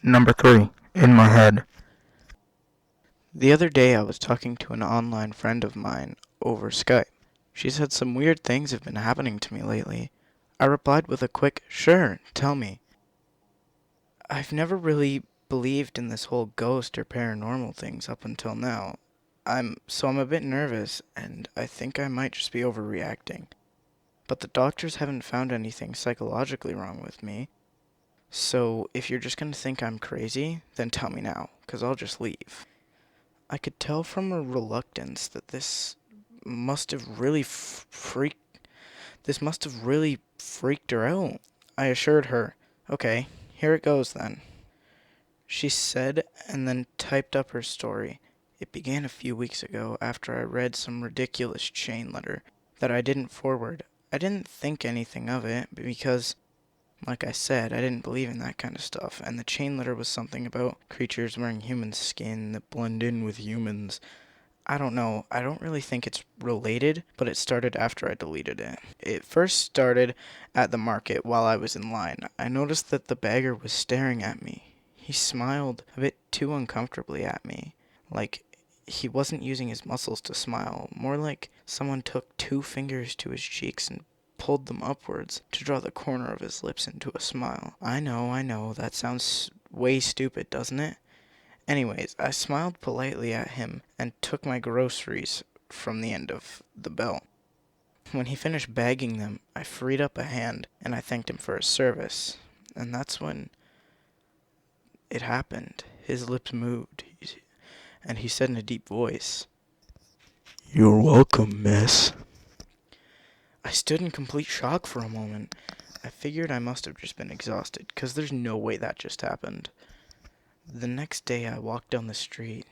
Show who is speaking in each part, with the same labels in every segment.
Speaker 1: Number 3. In my head.
Speaker 2: The other day I was talking to an online friend of mine over Skype. She said some weird things have been happening to me lately. I replied with a quick, "Sure, tell me." I've never really believed in this whole ghost or paranormal things up until now. I'm a bit nervous and I think I might just be overreacting. But the doctors haven't found anything psychologically wrong with me. So if you're just going to think I'm crazy, then tell me now, 'cause I'll just leave. I could tell from her reluctance that must have really must have really freaked her out. I assured her, "Okay, here it goes then." She said and then typed up her story. It began a few weeks ago after I read some ridiculous chain letter that I didn't forward. I didn't think anything of it because, like I said, I didn't believe in that kind of stuff, and the chain letter was something about creatures wearing human skin that blend in with humans. I don't know. I don't really think it's related, but it started after I deleted it. It first started at the market while I was in line. I noticed that the beggar was staring at me. He smiled a bit too uncomfortably at me, like he wasn't using his muscles to smile, more like someone took two fingers to his cheeks and pulled them upwards to draw the corner of his lips into a smile. I know, that sounds way stupid, doesn't it? Anyways, I smiled politely at him and took my groceries from the end of the bell. When he finished bagging them, I freed up a hand and I thanked him for his service. And that's when it happened. His lips moved, and he said in a deep voice,
Speaker 1: You're welcome, miss.
Speaker 2: I stood in complete shock for a moment. I figured I must have just been exhausted, 'cause there's no way that just happened. The next day I walked down the street.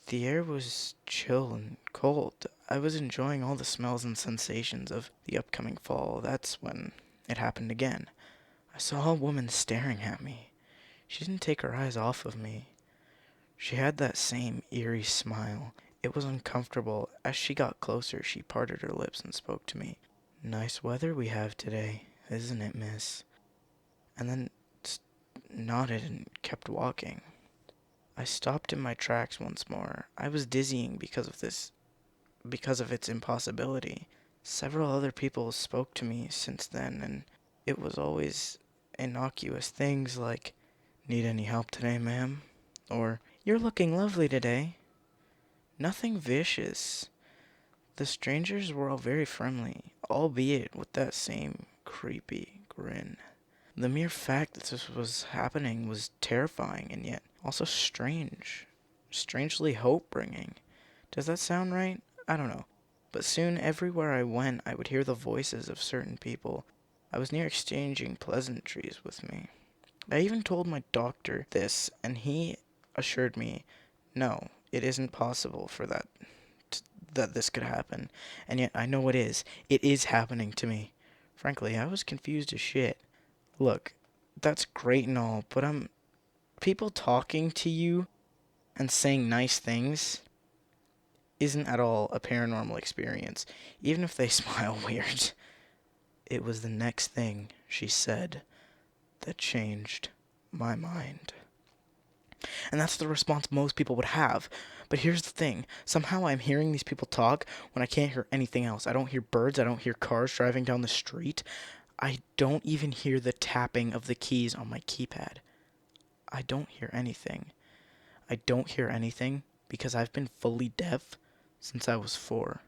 Speaker 2: The air was chill and cold. I was enjoying all the smells and sensations of the upcoming fall. That's when it happened again. I saw a woman staring at me. She didn't take her eyes off of me. She had that same eerie smile. It was uncomfortable. As she got closer, she parted her lips and spoke to me. "Nice weather we have today, isn't it, miss?" And then nodded and kept walking. I stopped in my tracks once more. I was dizzying because of its impossibility. Several other people spoke to me since then, and it was always innocuous things like, "Need any help today, ma'am?" Or, "You're looking lovely today." Nothing vicious. The strangers were all very friendly, albeit with that same creepy grin. The mere fact that this was happening was terrifying and yet also strange. Strangely hope bringing. Does that sound right? I don't know. But soon, everywhere I went, I would hear the voices of certain people. I was near exchanging pleasantries with me. I even told my doctor this, and he assured me, no, it isn't possible for that this could happen. And yet, I know it is. It is happening to me. Frankly, I was confused as shit. Look, that's great and all, but people talking to you and saying nice things isn't at all a paranormal experience, even if they smile weird. It was the next thing she said that changed my mind. And that's the response most people would have. But here's the thing. Somehow I'm hearing these people talk when I can't hear anything else. I don't hear birds. I don't hear cars driving down the street. I don't even hear the tapping of the keys on my keypad. I don't hear anything. I don't hear anything because I've been fully deaf since I was 4.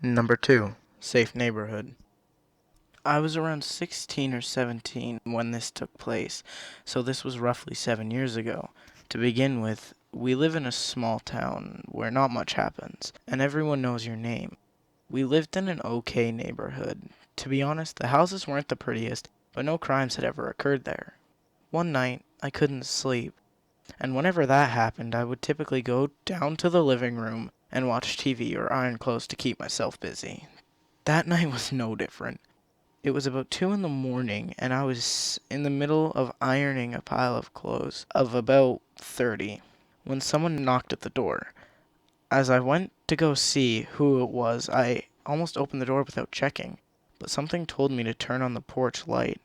Speaker 1: Number 2.
Speaker 2: Safe neighborhood. I was around 16 or 17 when this took place, so this was roughly 7 years ago. To begin with, we live in a small town where not much happens, and everyone knows your name. We lived in an okay neighborhood. To be honest, the houses weren't the prettiest, but no crimes had ever occurred there. One night, I couldn't sleep, and whenever that happened, I would typically go down to the living room and watch TV or iron clothes to keep myself busy. That night was no different. It was about 2 in the morning, and I was in the middle of ironing a pile of clothes of about 30 when someone knocked at the door. As I went to go see who it was, I almost opened the door without checking, but something told me to turn on the porch light.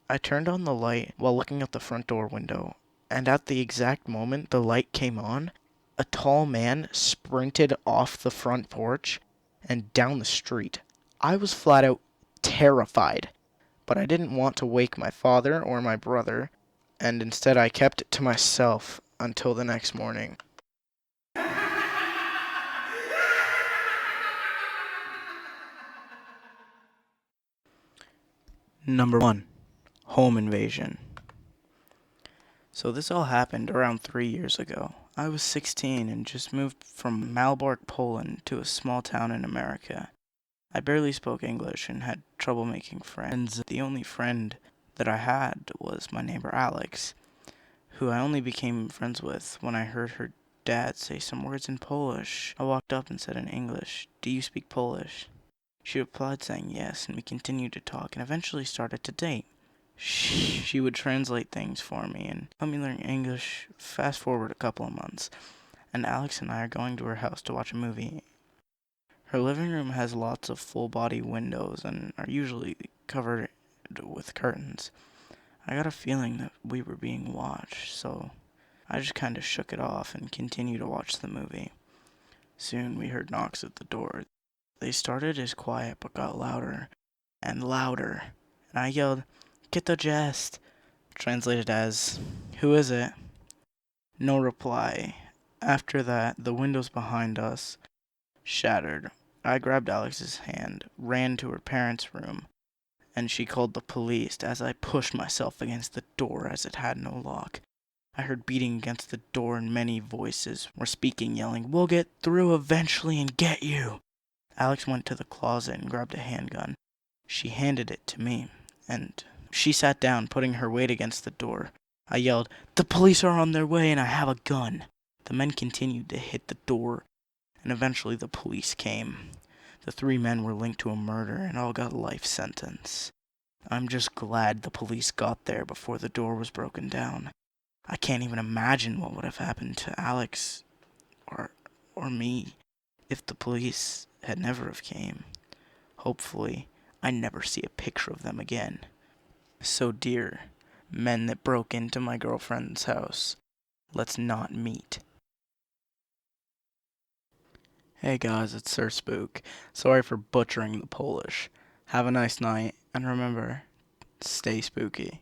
Speaker 2: I turned on the light while looking out the front door window, and at the exact moment the light came on, a tall man sprinted off the front porch and down the street. I was flat out terrified, but I didn't want to wake my father or my brother, and instead I kept it to myself until the next morning. Number 1. Home invasion. So this all happened around 3 years ago. I was 16 and just moved from Malbork, Poland to a small town in America. I barely spoke English and had trouble making friends. The only friend that I had was my neighbor Alex, who I only became friends with when I heard her dad say some words in Polish. I walked up and said in English, "Do you speak Polish?" She replied saying yes, and we continued to talk and eventually started to date. She would translate things for me and let me learn English. Fast forward a couple of months, and Alex and I are going to her house to watch a movie. Her living room has lots of full-body windows and are usually covered with curtains. I got a feeling that we were being watched, so I just kind of shook it off and continued to watch the movie. Soon we heard knocks at the door. They started as quiet but got louder and louder, and I yelled, "Get the jest!" Translated as, "Who is it?" No reply. After that, the windows behind us shattered. I grabbed Alex's hand, ran to her parents' room, and she called the police as I pushed myself against the door as it had no lock. I heard beating against the door and many voices were speaking, yelling, "We'll get through eventually and get you." Alex went to the closet and grabbed a handgun. She handed it to me, and she sat down, putting her weight against the door. I yelled, "The police are on their way and I have a gun." The men continued to hit the door, and eventually the police came. The 3 men were linked to a murder and all got life sentence. I'm just glad the police got there before the door was broken down. I can't even imagine what would have happened to Alex or me if the police had never have came. Hopefully, I never see a picture of them again. So dear men that broke into my girlfriend's house, let's not meet. Hey guys, it's Sir Spook. Sorry for butchering the Polish. Have a nice night, and remember, stay spooky.